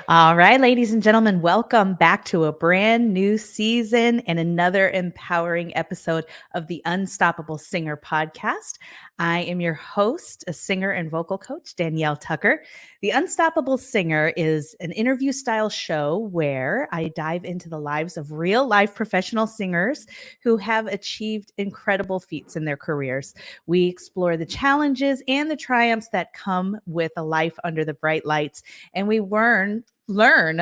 All right, ladies and gentlemen, welcome back to a brand new season and another empowering episode of the Unstoppable Singer podcast. I am your host, a singer and vocal coach, Danielle Tucker. The Unstoppable Singer is an interview style show where I dive into the lives of real life professional singers who have achieved incredible feats in their careers. We explore the challenges and the triumphs that come with a life under the bright lights, and we learn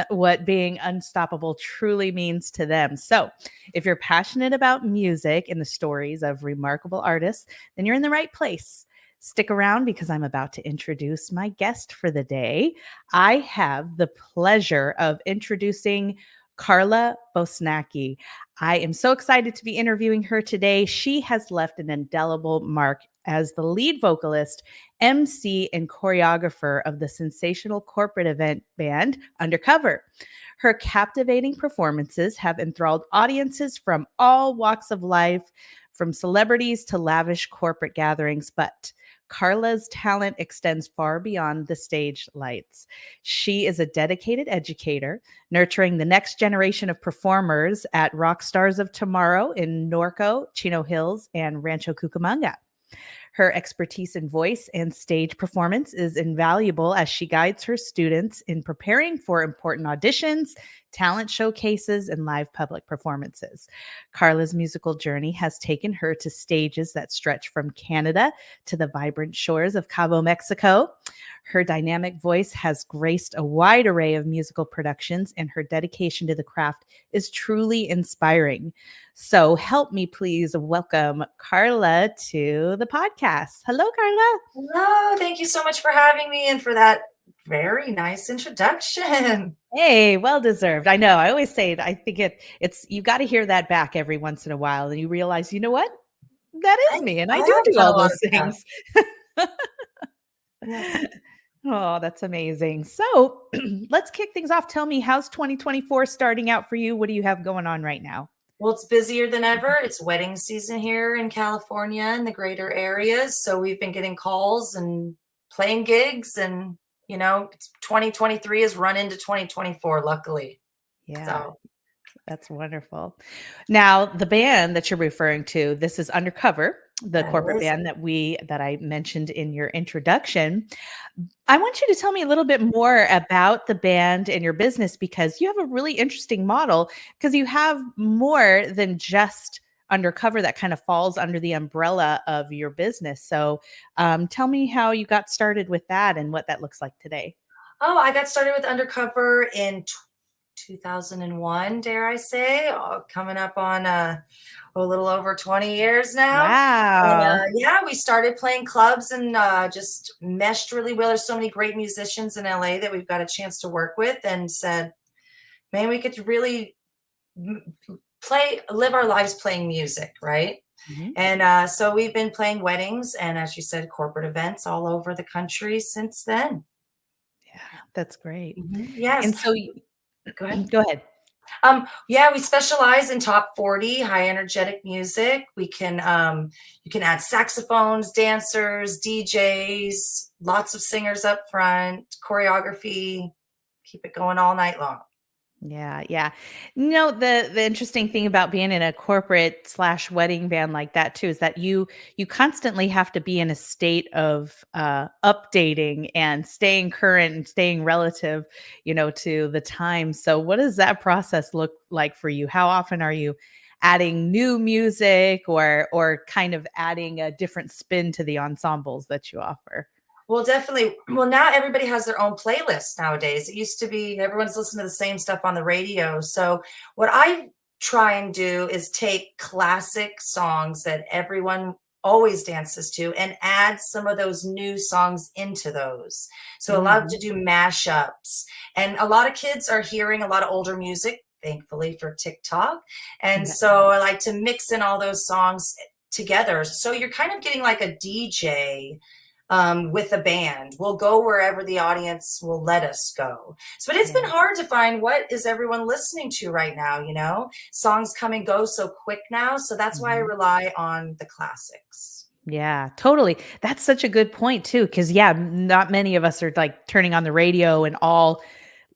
what being unstoppable truly means to them. So, if you're passionate about music and the stories of remarkable artists, then you're in the right place. Stick around because I'm about to introduce my guest for the day. I have the pleasure of introducing Carla Bosnake. I am so excited to be interviewing her today. She has left an indelible mark as the lead vocalist, emcee, and choreographer of the sensational corporate event band UNDERCOVER. Her captivating performances have enthralled audiences from all walks of life, from celebrities to lavish corporate gatherings, but Carla's talent extends far beyond the stage lights. She is a dedicated educator, nurturing the next generation of performers at Rockstars of Tomorrow in Norco, Chino Hills, and Rancho Cucamonga. Her expertise in voice and stage performance is invaluable as she guides her students in preparing for important auditions, talent showcases, and live public performances. Carla's musical journey has taken her to stages that stretch from Canada to the vibrant shores of Cabo, Mexico. Her dynamic voice has graced a wide array of musical productions, and her dedication to the craft is truly inspiring. So help me please welcome Carla to the podcast. Hello, Carla. Hello, thank you so much for having me and for that very nice introduction. Hey, well deserved. I know. I always say it. I think it's you got to hear that back every once in a while, and you realize, you know what? That is me, and I do have done all a lot those of that. things. Yes. Oh, that's amazing. So let's kick things off. Tell me, how's 2024 starting out for you? What do you have going on right now? Well, it's busier than ever. It's wedding season here in California and the greater areas. So we've been getting calls and playing gigs, and 2023 has run into 2024, luckily. Yeah. So That's wonderful. Now, the band that you're referring to, this is UNDERCOVER, the corporate band that I mentioned in your introduction. I want you to tell me a little bit more about the band and your business, because you have a really interesting model, because you have more than just UNDERCOVER that kind of falls under the umbrella of your business. So tell me how you got started with that and what that looks like today. I got started with UNDERCOVER in 2001, dare I say, coming up on a little over 20 years now. Wow. And yeah, we started playing clubs and just meshed really well. There's so many great musicians in LA that we've got a chance to work with, and said, man, we could really live our lives playing music, right? Mm-hmm. And so we've been playing weddings and, as you said, corporate events all over the country since then. Yeah, that's great. Yes. And so Go ahead. Go ahead. Yeah, we specialize in top 40 high energetic music. We can you can add saxophones, dancers, DJs, lots of singers up front, choreography, keep it going all night long. Yeah, yeah. The interesting thing about being in a corporate slash wedding band like that too is that you constantly have to be in a state of updating and staying current and staying relative, to the time. So what does that process look like for you? How often are you adding new music or kind of adding a different spin to the ensembles that you offer? Well, definitely. Well, now everybody has their own playlist nowadays. It used to be everyone's listening to the same stuff on the radio. So what I try and do is take classic songs that everyone always dances to and add some of those new songs into those. So I love to do mashups. And a lot of kids are hearing a lot of older music, thankfully, for TikTok. And so I like to mix in all those songs together. So you're kind of getting like a DJ with a band. We'll go wherever the audience will let us go. So, but it's been hard to find what is everyone listening to right now, songs come and go so quick now. So that's why I rely on the classics. Yeah, totally. That's such a good point too, because not many of us are like turning on the radio and all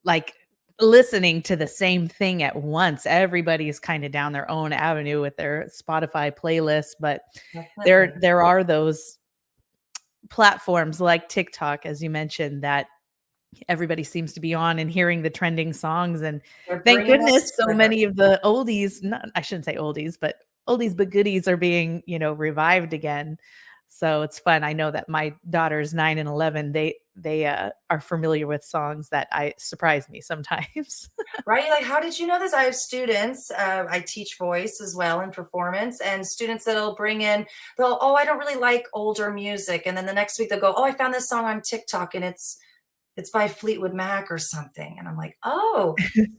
like listening to the same thing at once. Everybody's kind of down their own avenue with their Spotify playlist, but Definitely. there are those platforms like TikTok, as you mentioned, that everybody seems to be on and hearing the trending songs. And They're thank bringing us goodness so together. many of the oldies, not, I shouldn't say oldies, but oldies but goodies are being, revived again. So it's fun. I know that my daughters 9 and 11, they are familiar with songs that I surprise me sometimes. Right? Like, how did you know this? I have students, I teach voice as well and performance, and students that'll bring in, oh, I don't really like older music. And then the next week they'll go, oh, I found this song on TikTok and it's by Fleetwood Mac or something. And I'm like, oh,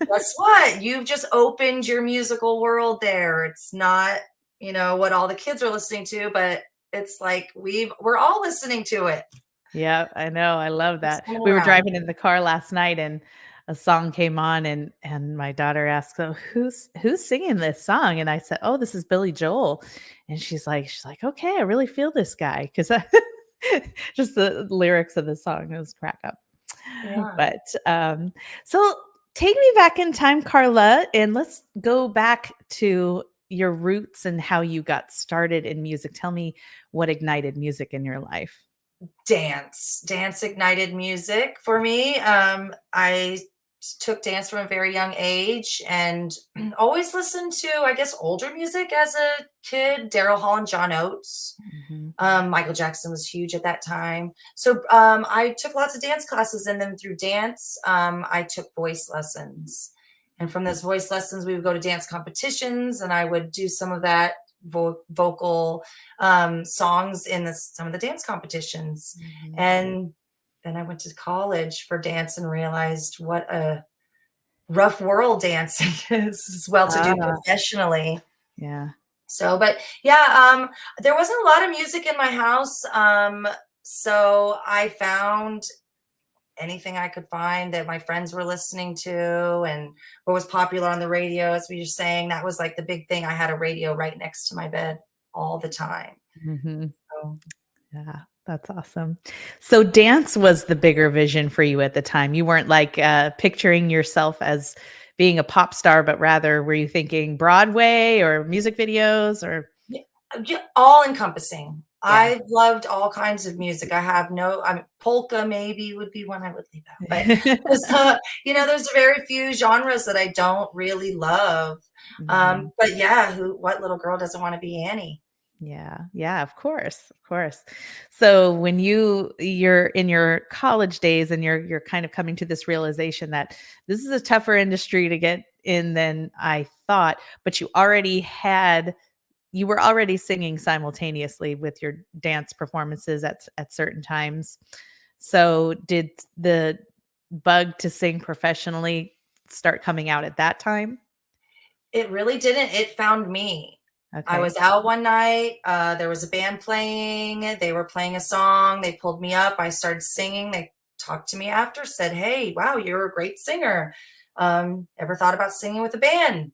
guess what? You've just opened your musical world there. It's not, what all the kids are listening to, but it's like we're all listening to it. Yeah, I know. I love It's that. coming We were around. driving in the car last night and a song came on and my daughter asked, "Oh, who's singing this song?" And I said, "Oh, this is Billy Joel." And she's like, "Okay, I really feel this guy." Cuz just the lyrics of the song, it was crack up. Yeah. But so take me back in time, Carla, and let's go back to your roots and how you got started in music. Tell me what ignited music in your life. Dance ignited music for me. I took dance from a very young age and always listened to, I guess, older music as a kid. Daryl Hall and John Oates. Mhm. Michael Jackson was huge at that time. So I took lots of dance classes, and then through dance, I took voice lessons. And from those voice lessons, we would go to dance competitions, and I would do some of that vocal songs in some of the dance competitions. Mhm. And then I went to college for dance and realized what a rough world dancing is as well to do Ah, professionally. yeah. So, but yeah, there wasn't a lot of music in my house. So I found anything I could find that my friends were listening to and what was popular on the radio, as we were saying. That was like the big thing. I had a radio right next to my bed all the time. Mhm. So Yeah, that's awesome. So dance was the bigger vision for you at the time. You weren't like picturing yourself as being a pop star, but rather were you thinking Broadway or music videos or yeah, all encompassing. yeah. I loved all kinds of music. I have no, polka maybe would be one I would leave out, but there's very few genres that I don't really love. Mhm. But yeah, what little girl doesn't want to be Annie? Yeah. Yeah, of course. Of course. So when you're in your college days and you're kind of coming to this realization that this is a tougher industry to get in than I thought, but you were already singing simultaneously with your dance performances at certain times. So did the bug to sing professionally start coming out at that time? It really didn't. It found me. I Okay. was out one night. There was a band playing. They were playing a song. They pulled me up. I started singing. They talked to me after, said, "Hey, wow, you're a great singer. Ever thought about singing with a band?"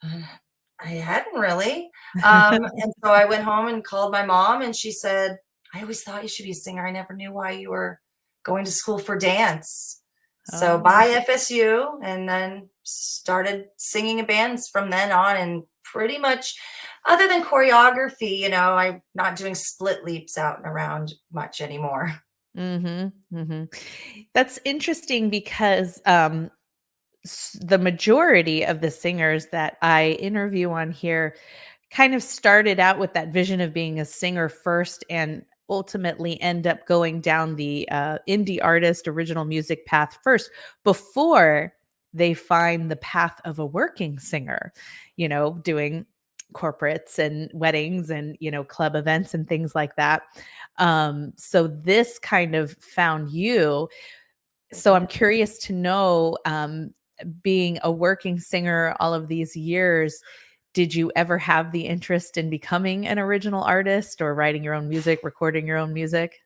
I hadn't really. And so I went home and called my mom, and she said, "I always thought you should be a singer. I never knew why you were going to school for dance." So Oh. bye FSU, and then started singing in bands from then on. And pretty much, other than choreography, I'm not doing split leaps out and around much anymore. Mhm. Mhm. That's interesting because the majority of the singers that I interview on here kind of started out with that vision of being a singer first and ultimately end up going down the indie artist original music path first before they find the path of a working singer, doing corporates and weddings and club events and things like that. So this kind of found you. So I'm Definitely. curious to know, being a working singer all of these years, did you ever have the interest in becoming an original artist or writing your own music, recording your own music?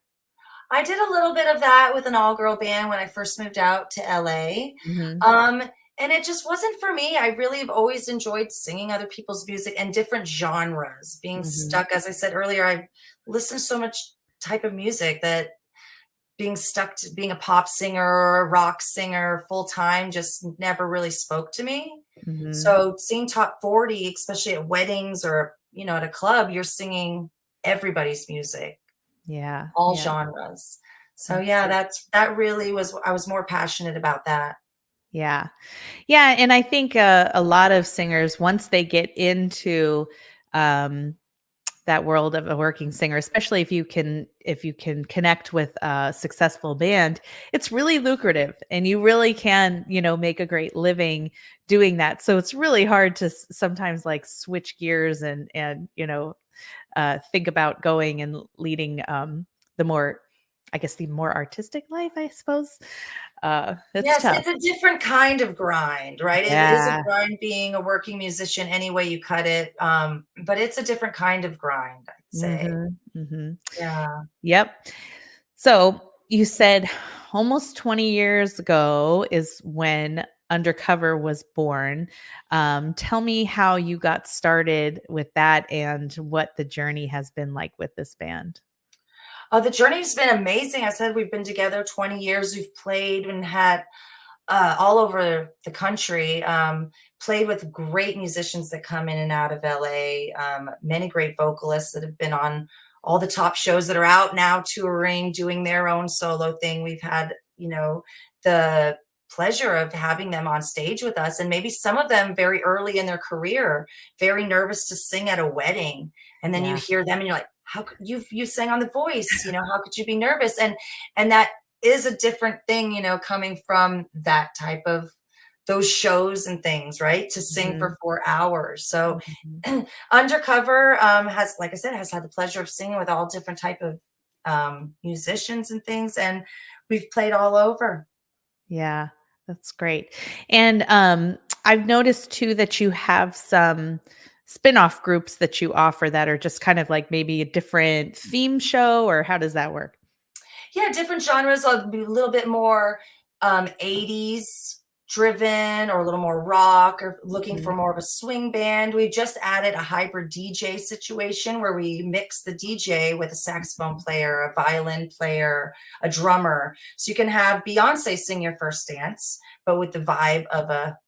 I did a little bit of that with an all-girl band when I first moved out to LA. Mhm, Um, and it just wasn't for me. I really have always enjoyed singing other people's music and different genres. Being mhm. stuck, as I said earlier, I listen to so much type of music that being stuck to being a pop singer or a rock singer full time just never really spoke to me. Mhm. So seeing top 40, especially at weddings or, at a club, you're singing everybody's music, Yeah. all Yeah. genres. So yeah, Absolutely. that really was I was more passionate about that. Yeah. Yeah, and I think a lot of singers once they get into um that world of a working singer, especially if you can connect with a successful band, it's really lucrative and you really can, make a great living doing that. So it's really hard to sometimes like switch gears and think about going and leading the more I guess the more artistic life, I suppose. It's Yes, tough. it's a different kind of grind, right? It is a Yeah. grind being a working musician any way you cut it, but it's a different kind of grind, I'd say. Mhm. Mhm. Yeah. Yep. So you said almost 20 years ago is when Undercover was born. Tell me how you got started with that and what the journey has been like with this band. The journey's been amazing. I said we've been together 20 years. We've played and had all over the country. Played with great musicians that come in and out of LA. Many great vocalists that have been on all the top shows that are out now, touring, doing their own solo thing. We've had, the pleasure of having them on stage with us, and maybe some of them very early in their career, very nervous to sing at a wedding, and then you Yeah. hear them, and you're like, "How could you sang on The Voice? How could you be nervous?" And that is a different thing, coming from that type of those shows and things, right? To sing Mhm. for 4 hours. So Mhm. Undercover has, like I said, has had the pleasure of singing with all different type of musicians and things, and we've played all over. Yeah, that's great. And I've noticed too that you have some spin-off groups that you offer that are just kind of like maybe a different theme show, or how does that work? Yeah, different genres. I'll be a little bit more 80s driven or a little more rock or looking for Mhm. more of a swing band. We just added a hybrid DJ situation where we mix the DJ with a saxophone player, a violin player, a drummer. So you can have Beyonce sing your first dance, but with the vibe of a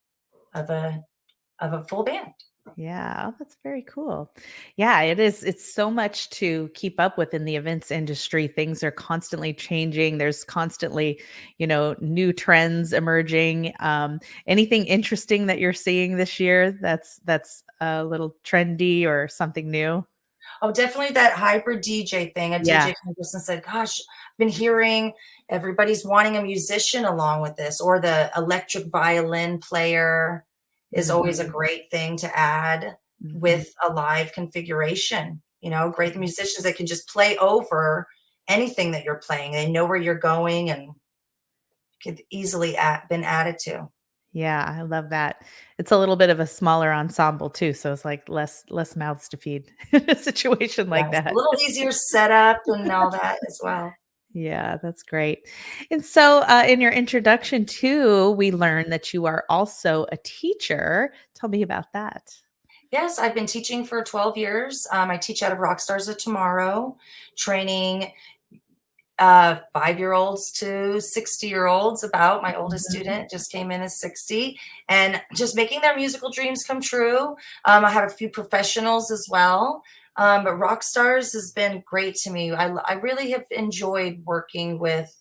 of a full band. Yeah, oh, that's very cool. Yeah, it is. It's so much to keep up with in the events industry. Things are constantly changing. There's constantly, new trends emerging. Anything interesting that you're seeing this year that's a little trendy or something new? Oh, definitely that hybrid DJ thing. A Yeah. DJ came to us and said, "Gosh, I've been hearing everybody's wanting a musician along with this," or the electric violin player is always a Mhm. great thing to add Mhm. with a live configuration. Great musicians that can just play over anything that you're playing. They know where you're going and could easily been added to. Yeah, I love that. It's a little bit of a smaller ensemble too, so it's like less mouths to feed in a situation Yeah, like it's a that. little easier setup and all that as well. Yeah, that's great. And so, in your introduction too, we learned that you are also a teacher. Tell me about that. Yes, I've been teaching for 12 years. I teach out of Rockstars of Tomorrow, training 5-year-olds to 60-year-olds. About my oldest Mhm. student just came in as 60, and just making their musical dreams come true. I have a few professionals as well. But Rockstars has been great to me. I really have enjoyed working with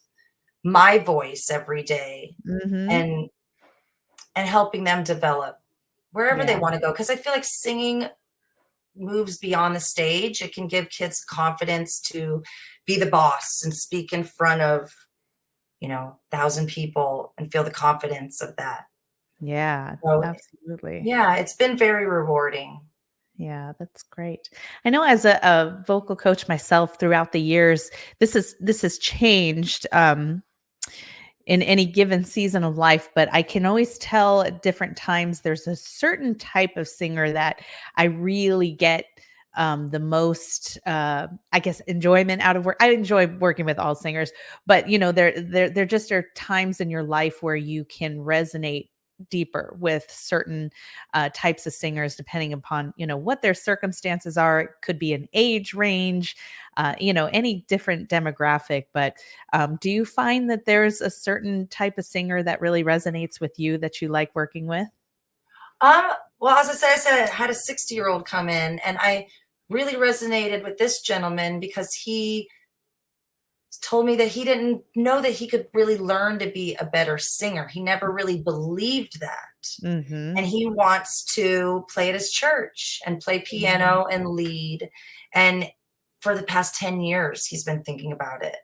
my voice every day Mhm. and helping them develop wherever they Yeah. want to go. Because I feel like singing moves beyond the stage. It can give kids confidence to be the boss and speak in front of, 1,000 people and feel the confidence of that. Yeah, So, absolutely. yeah, it's been very rewarding. Yeah, that's great. I know as a vocal coach myself throughout the years, this has changed in any given season of life, but I can always tell at different times there's a certain type of singer that I really get the most I guess enjoyment out of work. I enjoy working with all singers, but there just are times in your life where you can resonate deeper with certain types of singers, depending upon, what their circumstances are. It could be an age range, any different demographic. But do you find that there's a certain type of singer that really resonates with you that you like working with? Um, well, as I said I had a 60-year-old come in, and I really resonated with this gentleman because he told me that he didn't know that he could really learn to be a better singer. He never really believed that. Mm-hmm. And he wants to play at his church and play piano and lead. And for the past 10 years, he's been thinking about it.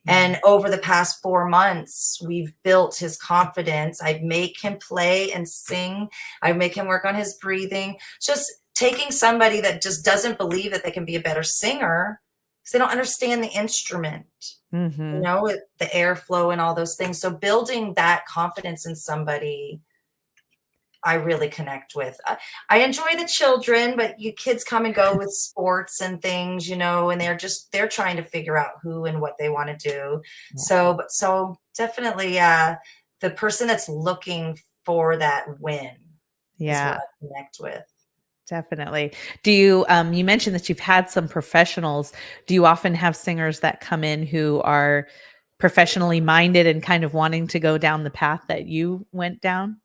Yeah. And over the past 4 months, we've built his confidence. I make him play and sing. I make him work on his breathing. Just taking somebody that just doesn't believe that they can be a better singer because they don't understand the instrument, Mm-hmm. the airflow and all those things. So building that confidence in somebody, I really connect with. I enjoy the children, but you kids come and go with sports and things, and they're trying to figure out who and what they want to do. So definitely, the person that's looking for that win is what Yeah. I connect with. Definitely. Do you you mentioned that you've had some professionals. Do you often have singers that come in who are professionally minded and kind of wanting to go down the path that you went down?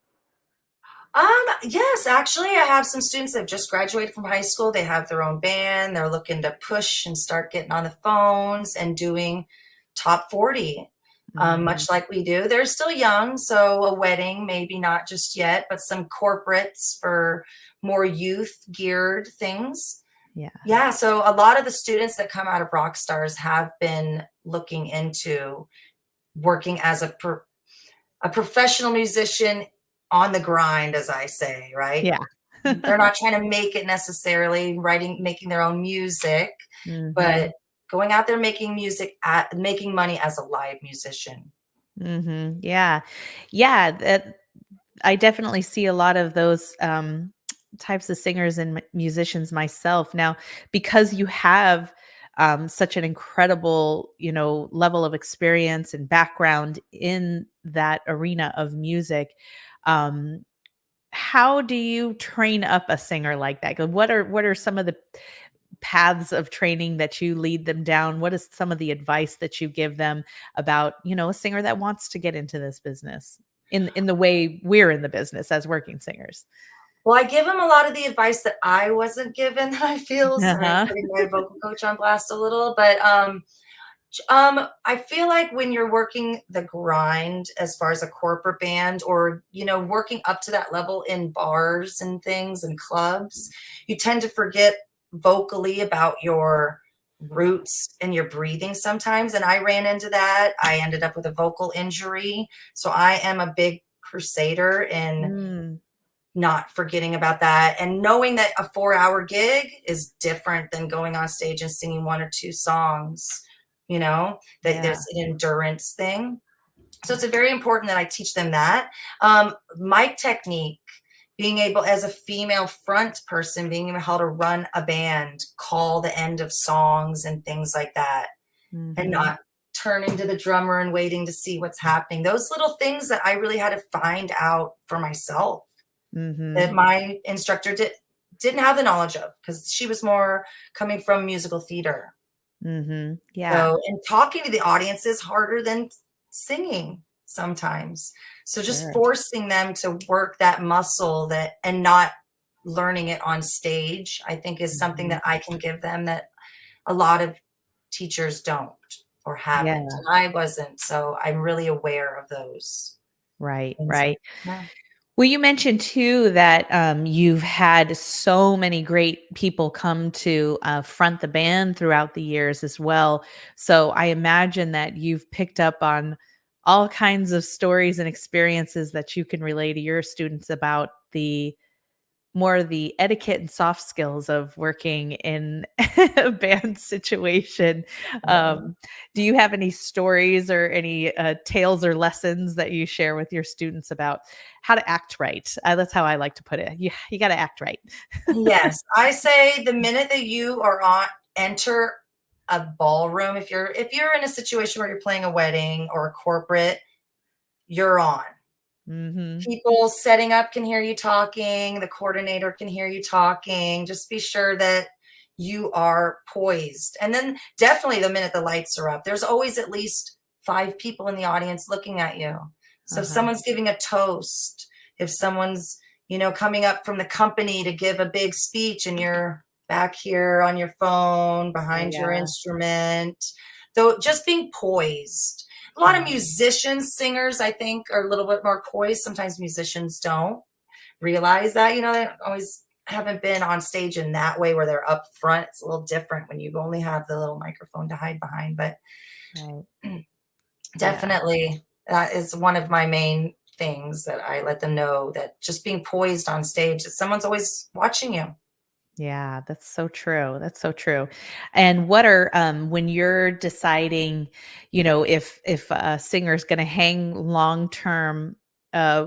Yes, actually, I have some students that have just graduated from high school. They have their own band. They're looking to push and start getting on the phones and doing top 40, Mhm. much like we do. They're still young, so a wedding, maybe not just yet, but some corporates for more youth geared things. Yeah. Yeah, so a lot of the students that come out of Rockstars have been looking into working as a professional musician on the grind, as I say, right? Yeah. They're not trying to make it necessarily, making their own music, but Mhm. going out there making money as a live musician. Mhm. Yeah. Yeah, I definitely see a lot of those types of singers and musicians myself. Now, because you have such an incredible, level of experience and background in that arena of music, um, how do you train up a singer like that? What are some of the paths of training that you lead them down? What is some of the advice that you give them about, a singer that wants to get into this business in the way we're in the business as working singers? Well, I give them a lot of the advice that I wasn't given that I feel. Sorry, I'm Uh-huh. putting my vocal coach on blast a little, but I feel like when you're working the grind as far as a corporate band or, working up to that level in bars and things and clubs, you tend to forget vocally about your roots and your breathing sometimes. And I ran into that. I ended up with a vocal injury. So I am a big crusader in Mm, not forgetting about that and knowing that a 4-hour gig is different than going on stage and singing one or two songs, that yeah. there's an endurance thing. So it's very important that I teach them that. Mic technique, being able as a female front person, being able how to run a band, call the end of songs and things like that, and Mhm. not turning to the drummer and waiting to see what's happening. Those little things that I really had to find out for myself that Mhm. my instructor didn't have the knowledge of because she was more coming from musical theater. Mhm. Yeah. So, and talking to the audience is harder than singing sometimes. So just Sure. forcing them to work that muscle that and not learning it on stage, I think is something Mhm. that I can give them that a lot of teachers don't or haven't. Yeah. And I wasn't. So I'm really aware of those Right, things. right. Yeah. Well, you mentioned too that you've had so many great people come to front the band throughout the years as well. So I imagine that you've picked up on all kinds of stories and experiences that you can relay to your students about the etiquette and soft skills of working in a band situation. Definitely. Do you have any stories or any tales or lessons that you share with your students about how to act right? That's how I like to put it. You got to act right. Yes, I say the minute that you are on enter a ballroom, if you're in a situation where you're playing a wedding or a corporate, you're on. Mhm. People setting up can hear you talking, the coordinator can hear you talking. Just be sure that you are poised. And then definitely the minute the lights are up, there's always at least 5 people in the audience looking at you. So if Uh-huh. someone's giving a toast, if someone's, coming up from the company to give a big speech and you're back here on your phone Oh, behind your yeah. instrument, though just being poised. A lot of Mhm. musicians, singers, I think, are a little bit more poised. Sometimes musicians don't realize that, they always haven't been on stage in that way where they're up front. It's a little different when you only have the little microphone to hide behind. But Right. Yeah. definitely, that is one of my main things that I let them know, that just being poised on stage, that someone's always watching you. Yeah, that's so true. That's so true. And what are when you're deciding, if a singer's going to hang long term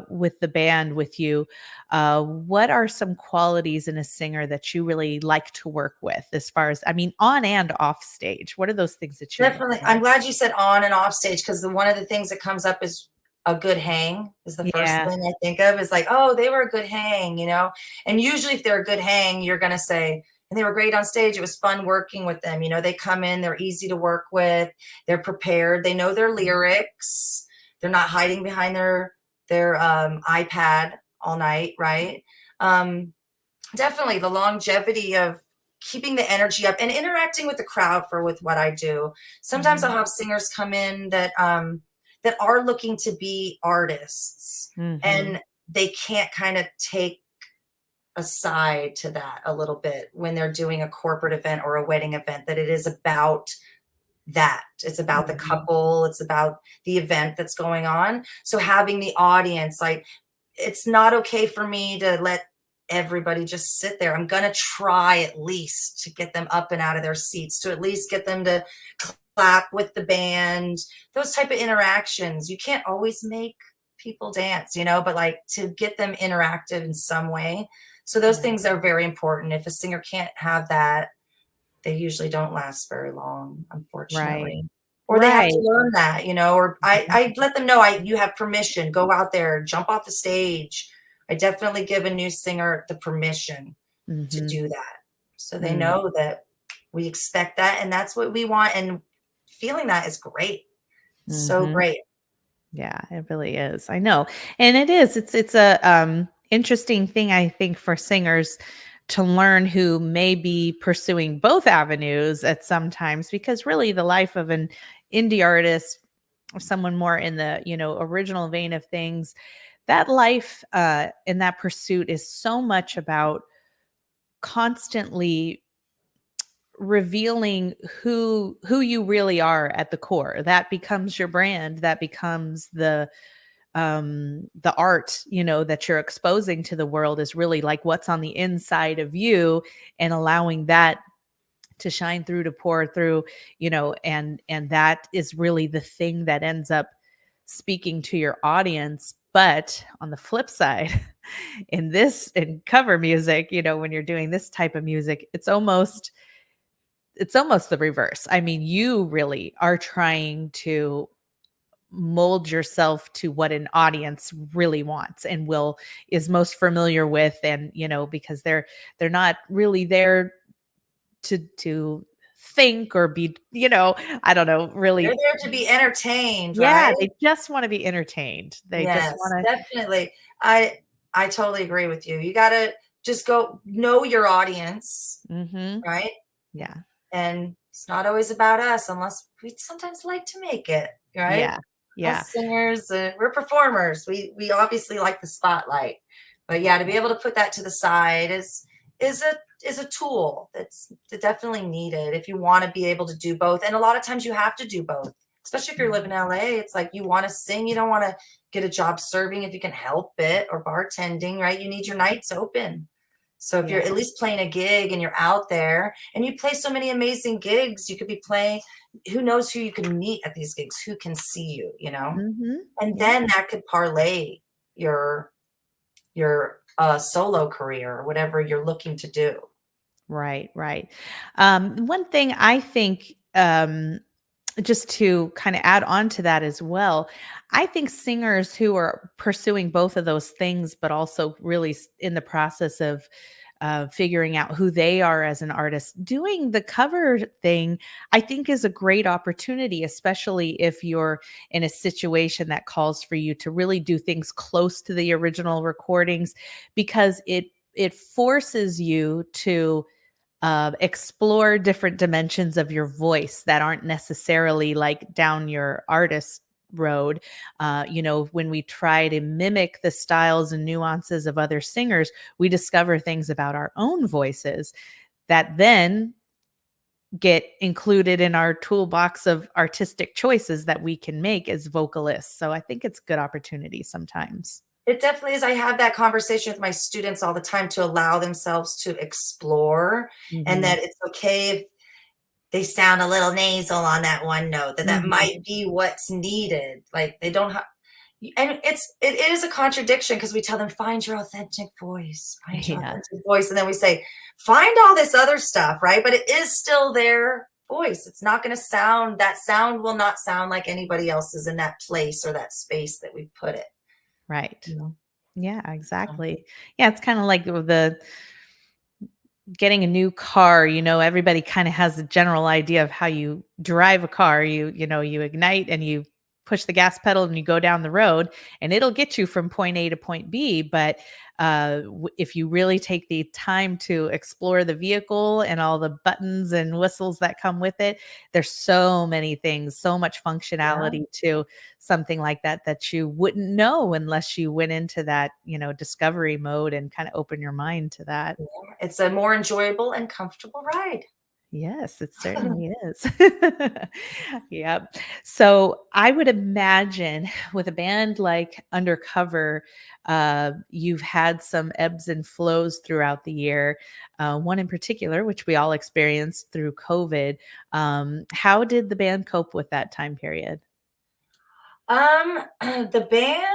with the band with you, what are some qualities in a singer that you really like to work with as far as, I mean, on and off stage? What are those things that you look Definitely. for? I'm glad you said on and off stage, because the one of the things that comes up is a good hang is the first Yeah. thing I think of, is like, oh, they were a good hang. And usually if they're a good hang, you're going to say, and they were great on stage. It was fun working with them. They come in, they're easy to work with. They're prepared. They know their lyrics. They're not hiding behind their iPad all night. Right. Um, Definitely the longevity of keeping the energy up and interacting with the crowd with what I do. Sometimes I'll Mhm. have singers come in that are looking to be artists, Mhm. and they can't kind of take aside to that a little bit when they're doing a corporate event or a wedding event, that it is about that. It's about the Mhm. couple, it's about the event that's going on. So having the audience, like, it's not okay for me to let everybody just sit there. I'm going to try at least to get them up and out of their seats, to at least get them to clap with the band, those type of interactions. You can't always make people dance, but like to get them interactive in some way. So those Right. things are very important. If a singer can't have that, they usually don't last very long, Right. unfortunately. Or they have to Right. learn that, or I, Mhm. I let them know, you have permission, go out there, jump off the stage. I definitely give a new singer the permission to Mhm. do that. So they Mm. know that we expect that and that's what we want. And feeling that is great. So Mhm. great. Yeah, it really is. I know. And it is. It's a interesting thing I think for singers to learn who may be pursuing both avenues at some times, because really the life of an indie artist or someone more in the, original vein of things, that life in that pursuit is so much about constantly revealing who you really are at the core. That becomes your brand, that becomes the art, that you're exposing to the world, is really like what's on the inside of you, and allowing that to shine through, to pour through, and that is really the thing that ends up speaking to your audience. But on the flip side, in cover music, when you're doing this type of music, it's almost the reverse. I mean, you really are trying to mold yourself to what an audience really wants and will is most familiar with, and because they're not really there to think or be, I don't know, They're really. there to be entertained, Yeah, right? they just want to be entertained. They just Yes, want definitely. I totally agree with you. You gotta just go know your audience, to. Mhm. right? Yeah. And it's not always about us, unless we sometimes like to make it, right? Yeah. Yeah. Us singers, we're performers. We obviously like the spotlight, but yeah, to be able to put that to the side is a is a tool that's definitely needed if you want to be able to do both. And a lot of times you have to do both, especially if you're living in LA. It's like you want to sing, you don't want to get a job serving if you can help it, or bartending, right? You need your nights open. So if you're Yeah. at least playing a gig and you're out there and you play so many amazing gigs, you could be playing, who knows who you can meet at these gigs, who can see you. Mhm. And Yeah. then that could parlay your solo career or whatever you're looking to do. Right, right. One thing I think, just to kind of add on to that as well, I think singers who are pursuing both of those things, but also really in the process of figuring out who they are as an artist, doing the cover thing, I think is a great opportunity, especially if you're in a situation that calls for you to really do things close to the original recordings, because it forces you to explore different dimensions of your voice that aren't necessarily like down your artist road. When we try to mimic the styles and nuances of other singers, we discover things about our own voices that then get included in our toolbox of artistic choices that we can make as vocalists. So I think it's a good opportunity sometimes. It definitely is. I have that conversation with my students all the time to allow themselves to explore, and Hmm. that it's okay if they sound a little nasal on that one note, that Hmm. might be what's needed. Like, they don't have, and it is a contradiction because we tell them, "Find your authentic voice, find your Yeah, authentic voice," and then we say, "Find all this other stuff," right? But it is still their voice. It's not gonna sound, that sound will not sound like anybody else's in that place or that space that we put it, right. you know? Yeah, So, exactly. Yeah, it's kind of like the getting a new car. Everybody kind of has a general idea of how you drive a car. You ignite and you push the gas pedal and you go down the road, and it'll get you from point A to point B. But if you really take the time to explore the vehicle and all the buttons and whistles that come with it, there's so many things, so much yeah. functionality to something like that that you wouldn't know unless you went into that, discovery mode and kind of open your mind to that. Yeah, it's a more enjoyable and comfortable ride. Yes, it certainly is. Yep. So I would imagine with a band like Undercover, you've had some ebbs and flows throughout the year. One in particular, which we all experienced through COVID. How did the band cope with that time period? The band,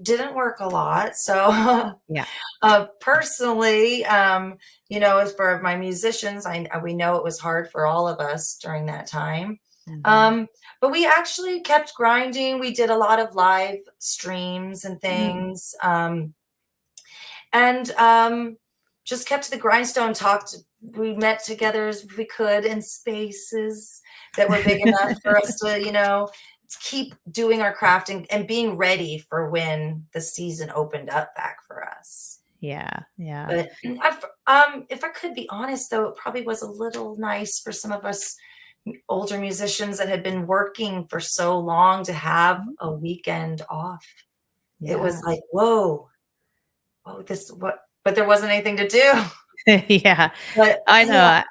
didn't work a lot, so, Yeah. personally, as for my musicians, we know it was hard for all of us during that time. Hmm. Um, but we actually kept grinding. We did a lot of live streams and Mm. things, and just kept to the grindstone. Talked. We met together as we could in spaces that were big enough for us to, to keep doing our craft and being ready for when the season opened up back for us. Yeah. Yeah. But if I could be honest, though, it probably was a little nice for some of us older musicians that had been working for so long to have Mhm. a weekend off. It was Yeah. like, whoa, oh, this what? But there wasn't anything to do. Yeah, But I know. yeah,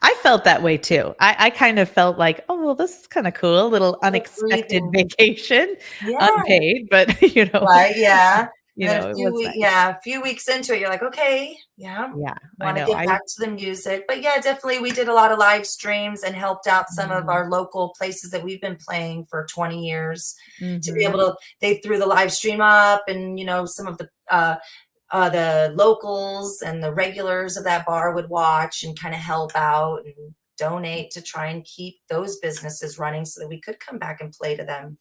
I felt that way too. I kind of felt like, oh, well, this is kind of cool, a little like unexpected breathing. vacation, Yeah. unpaid, but Right, yeah. And then it was nice. a few weeks into it, you're like, "Okay, yeah, Yeah, I wanna know. get back to the music." But yeah, definitely we did a lot of live streams and helped out some of Mhm, our local places that we've been playing for 20 years to be able mhm. to, they threw the live stream up, and, some of the locals and the regulars of that bar would watch and kinda help out and donate to try and keep those businesses running so that we could come back and play to them.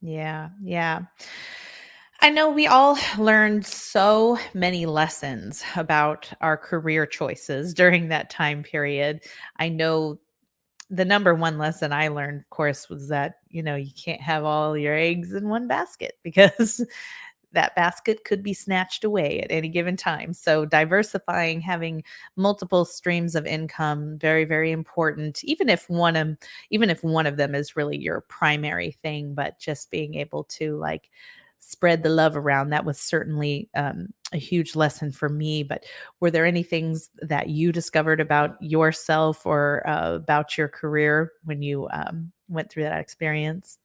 Yeah, yeah. I know we all learned so many lessons about our career choices during that time period. I know the number one lesson I learned, of course, was that, you can't have all your eggs in one basket because that basket could be snatched away at any given time. So diversifying, having multiple streams of income, very, very important. Even if one of them is really your primary thing, but just being able to like spread the love around, that was certainly a huge lesson for me. But were there any things that you discovered about yourself or about your career when you went through that experience?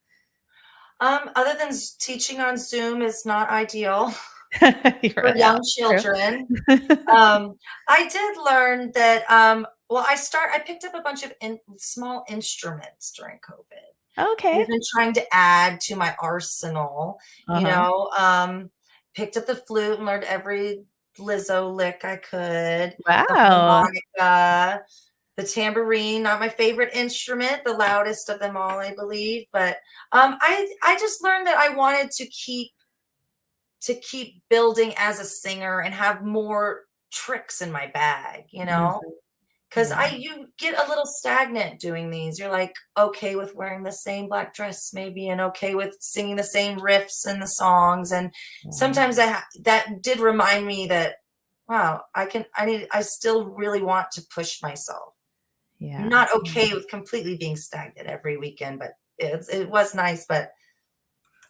Other than teaching on Zoom is not ideal You're for right. Yeah, young true. children. I did learn that, well, I picked up a bunch of small instruments during COVID. Okay. I've been trying to add to my arsenal, Uh-huh. picked up the flute and learned every Lizzo lick I could, the Wow. harmonica. the tambourine, not my favorite instrument, the loudest of them all, I believe. But I just learned that I wanted to keep building as a singer and have more tricks in my bag, you know? Mhm. Because Yeah. you get a little stagnant doing these. You're like okay with wearing the same black dress, maybe, and okay with singing the same riffs and the songs. And Yeah. sometimes that did remind me that, wow, I still really want to push myself. I'm Yeah. not okay with completely being stagnant every weekend, but it was nice. But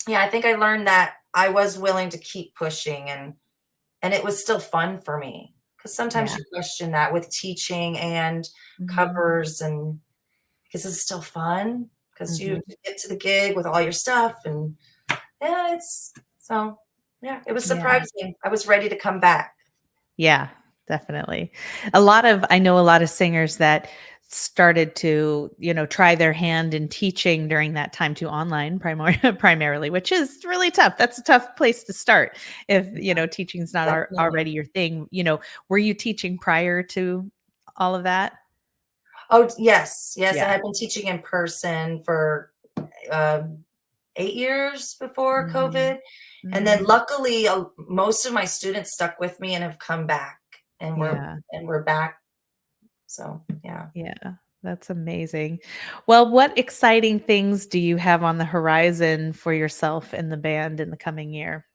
yeah, I think I learned that I was willing to keep pushing, and it was still fun for me, because sometimes Yeah. you question that with teaching and Mhm. covers, and because it's still fun because you Mhm. get to the gig with all your stuff. And yeah, it was Yeah. surprising. I was ready to come back. Yeah, definitely. I know a lot of singers that started to, try their hand in teaching during that time to online primarily, which is really tough. That's a tough place to start if, teaching's not Definitely. already your thing. Were you teaching prior to all of that? Oh, yes, yes, I Yeah. had been teaching in person for, um, 8 years before Mhm. COVID, and then Mhm. luckily, most of my students stuck with me and have come back, and Yeah. we're back, so, yeah. Yeah. That's amazing. Well, what exciting things do you have on the horizon for yourself and the band in the coming year?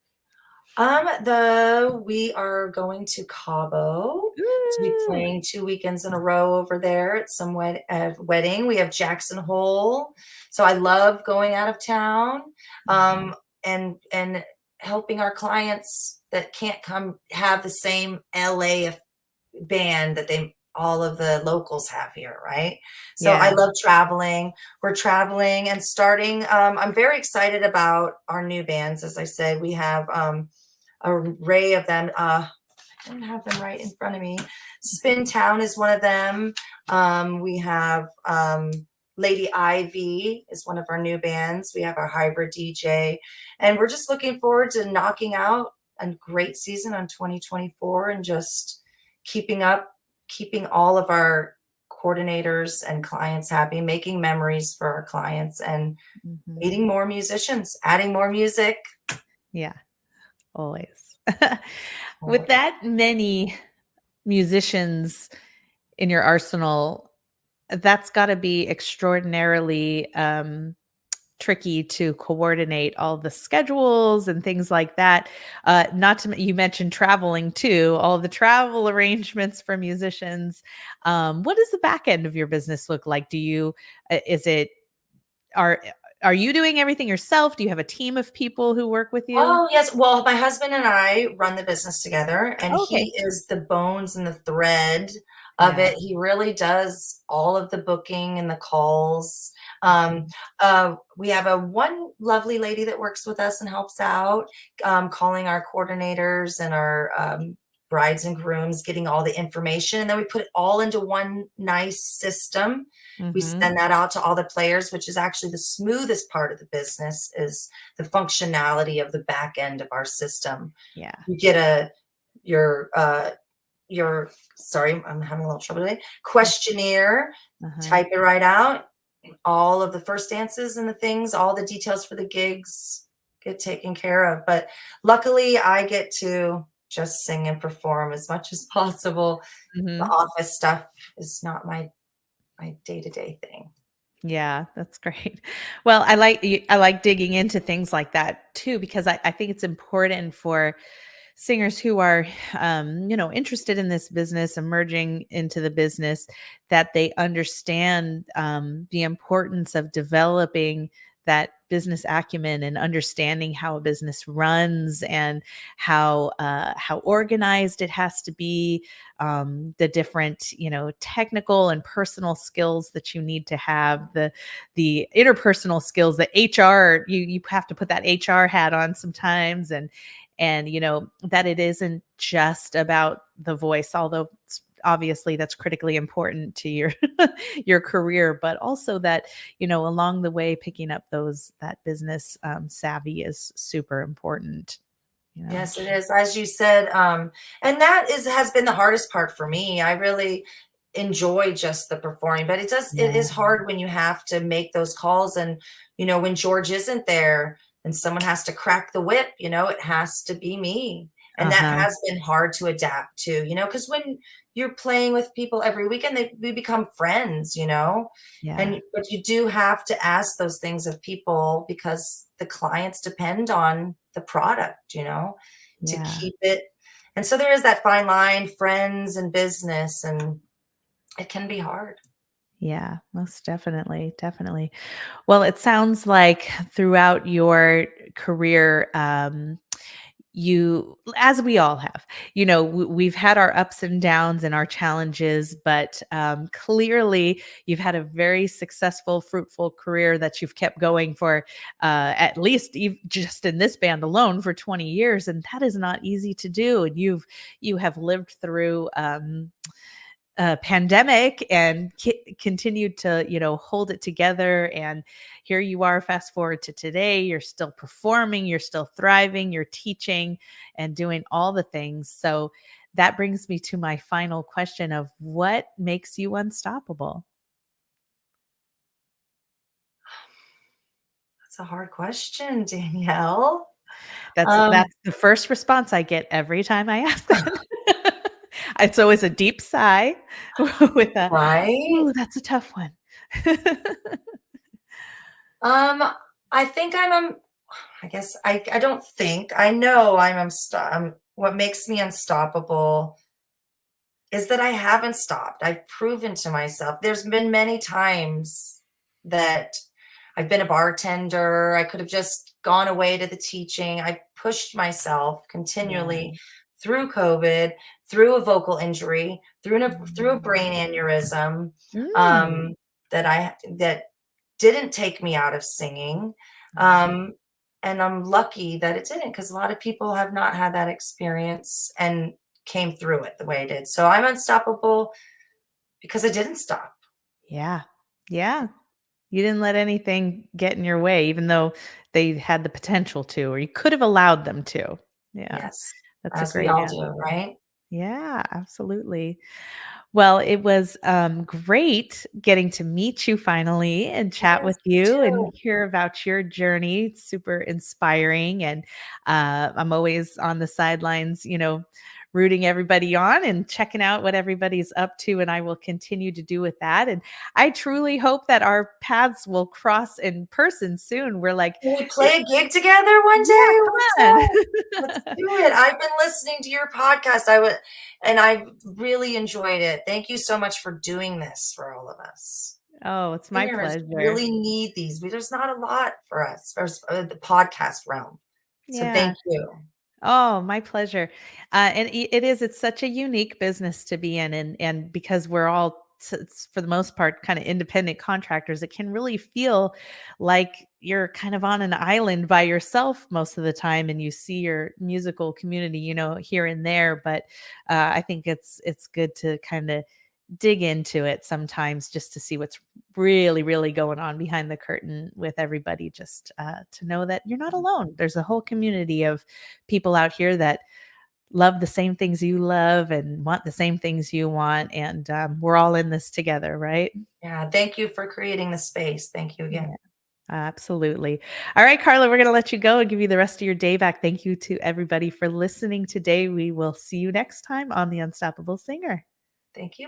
We are going to Cabo to be Ooh. playing 2 weekends in a row over there at some wedding. We have Jackson Hole, so I love going out of town, Mhm. and helping our clients that can't come have the same LA band that they all of the locals have here, right? So I Yeah. love traveling. We're traveling and starting. I'm very excited about our new bands. As I said, we have a array of them. I don't have them right in front of me. Spin Town is one of them. We have Lady Ivy is one of our new bands. We have our hybrid DJ, and we're just looking forward to knocking out a great season on 2024 and just keeping all of our coordinators and clients happy, making memories for our clients, and Mhm. meeting more musicians, adding more music. Yeah, always. Oh, With yeah. that many musicians in your arsenal, that's gotta be extraordinarily, tricky to coordinate all the schedules and things like that. Not to you mentioned traveling too, all the travel arrangements for musicians. What does the back end of your business look like? Is it are are you doing everything yourself? Do you have a team of people who work with you? Oh, yes. Well, my husband and I run the business together, and Oh, okay. he is the bones and the thread of Yeah. it. He really does all of the booking and the calls. Um, Mhm. we have a one lovely lady that works with us and helps out, calling our coordinators and our brides and grooms, getting all the information. And then we put it all into one nice system. We Mhm. send that out to all the players, which is actually the smoothest part of the business, is the functionality of the back end of our system. Yeah. You get your sorry, I'm having a little trouble today. Questionnaire, Uh-huh. type it right out. All of the first dances and the things, all the details for the gigs get taken care of. But luckily, I get to just sing and perform as much as possible. The Mhm. office stuff is not my day-to-day thing. Yeah, that's great. Well, I like digging into things like that too because I think it's important for singers who are interested in this business, emerging into the business, that they understand the importance of developing that business acumen and understanding how a business runs and how organized it has to be, the different technical and personal skills that you need to have, the interpersonal skills, the HR, you have to put that HR hat on sometimes, and that it isn't just about the voice, although obviously that's critically important to your your career, but also that along the way picking up those that business savvy is super important you know Yes, it is, as you said, and that is has been the hardest part for me. I really enjoy just the performing, but it Yeah. is hard when you have to make those calls, and when George isn't there and someone has to crack the whip, it has to be me. And that Uh-huh. has been hard to adapt to, because when you're playing with people every weekend, we become friends, Yeah. and but you do have to ask those things of people because the clients depend on the product, to Yeah. keep it. And so there is that fine line, friends and business, and it can be hard. Yeah, most definitely, definitely. Well, it sounds like throughout your career, you, as we all have, we've had our ups and downs and our challenges, but clearly you've had a very successful, fruitful career that you've kept going for at least just in this band alone for 20 years. And that is not easy to do. And you have lived through pandemic and continued to hold it together, and here you are, fast forward to today, you're still performing, you're still thriving, you're teaching and doing all the things. So that brings me to my final question of what makes you unstoppable. That's a hard question, Danielle. Um, That's the first response I get every time I ask that. It's always a deep sigh with a, right? ooh, that's a tough one. Um, I think I guess I don't think, I know what makes me unstoppable is that I haven't stopped. I've proven to myself. There's been many times that I've been a bartender. I could have just gone away to the teaching. I pushed myself Yeah. continually through COVID, through a vocal injury, through a Mm. brain aneurysm, Mm. um, that didn't take me out of singing. Right. And I'm lucky that it didn't, because a lot of people have not had that experience and came through it the way I did. So I'm unstoppable because I didn't stop. Yeah. Yeah. You didn't let anything get in your way, even though they had the potential to, or you could have allowed them to. Yeah. Yes, That's a as we great all answer. do, right? Yeah, absolutely. Well, it was great getting to meet you finally and chat Yes, with you and too. hear about your journey. It's super inspiring. And I'm always on the sidelines, rooting everybody on and checking out what everybody's up to. And I will continue to do with that. And I truly hope that our paths will cross in person soon. We're like, Can we it, play a gig together one yeah, day? come on. Let's do it. I've been listening to your podcast. And I really enjoyed it. Thank you so much for doing this for all of us. Oh, it's my Singers pleasure. really need these. There's not a lot for us, for the podcast realm. So Yeah. thank you. Oh, my pleasure. And it's such a unique business to be in. And because we're all, for the most part, kind of independent contractors, it can really feel like you're kind of on an island by yourself most of the time. And you see your musical community, here and there. But I think it's good to kind of dig into it sometimes just to see what's really, really going on behind the curtain with everybody, just to know that you're not alone. There's a whole community of people out here that love the same things you love and want the same things you want. And we're all in this together, right? Yeah, thank you for creating the space. Thank you Yeah. again. Absolutely. All right, Carla, we're going to let you go and give you the rest of your day back. Thank you to everybody for listening today. We will see you next time on The Unstoppable Singer. Thank you.